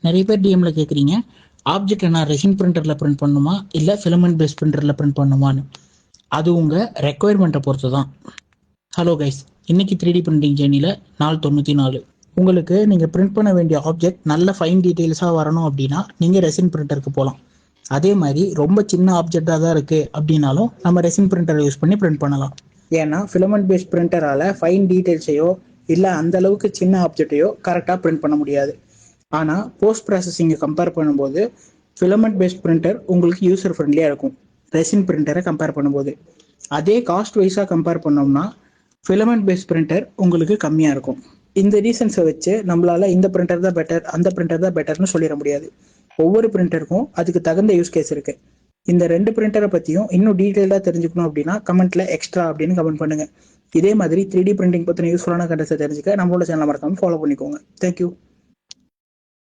நிறைய பேர் டிஎம்ல கேட்குறீங்க, ஆப்ஜெக்ட் நான் ரெசின் பிரிண்டரில் பிரிண்ட் பண்ணுமா இல்லை ஃபிலமெண்ட் பேஸ் பிரிண்டரில் பிரிண்ட் பண்ணுமான்னு. அது உங்கள் ரெக்குயர்மெண்ட்டை பொறுத்து தான். ஹலோ கைஸ், இன்னைக்கு 3D பிரிண்டிங் ஜேர்னியில் நாள் 94. உங்களுக்கு நீங்கள் பிரிண்ட் பண்ண வேண்டிய ஆப்ஜெக்ட் நல்ல ஃபைன் டீட்டெயில்ஸாக வரணும் அப்படின்னா நீங்கள் ரெசின் பிரிண்டருக்கு போகலாம். அதே மாதிரி ரொம்ப சின்ன ஆப்ஜெக்டாக தான் இருக்குது அப்படின்னாலும் நம்ம ரெசின் பிரிண்டரை யூஸ் பண்ணி பிரிண்ட் பண்ணலாம். ஏன்னா ஃபிலமெண்ட் பேஸ் பிரிண்டரால் ஃபைன் டீட்டெயில்ஸையோ இல்லை அந்த அளவுக்கு சின்ன ஆப்ஜெக்டையோ கரெக்டாக பிரிண்ட் பண்ண முடியாது. ஆனால் போஸ்ட் ப்ராசஸிங்கை கம்பேர் பண்ணும்போது ஃபிலமெண்ட் பேஸ்ட் பிரிண்டர் உங்களுக்கு யூசர் ஃப்ரெண்ட்லியாக இருக்கும் ரெசின் பிரிண்டரை கம்பேர் பண்ணும்போது. அதே காஸ்ட் வைஸாக கம்பேர் பண்ணோம்னா ஃபிலமெண்ட் பேஸ்ட் பிரிண்டர் உங்களுக்கு கம்மியாக இருக்கும். இந்த ரீசன்ஸை வச்சு நம்மளால் இந்த பிரிண்டர் தான் பெட்டர், அந்த பிரிண்டர் தான் பெட்டர்னு சொல்லிட முடியாது. ஒவ்வொரு பிரிண்டருக்கும் அதுக்கு தகுந்த யூஸ் கேஸ் இருக்கு. இந்த 2 பிரிண்டரை பற்றியும் இன்னும் டீட்டெயிலாக தெரிஞ்சுக்கணும் அப்படின்னா கமெண்ட்ல எக்ஸ்ட்ரா அப்படின்னு கமெண்ட் பண்ணுங்க. இதே மாதிரி 3D பிரிண்டிங் பற்றின யூஸ்ஃபுல்லான கண்டென்ட்ஸை தெரிஞ்சுக்க நம்மளோட சேனலை மறக்காம ஃபாலோ பண்ணிக்கோங்க. தேங்க்யூ.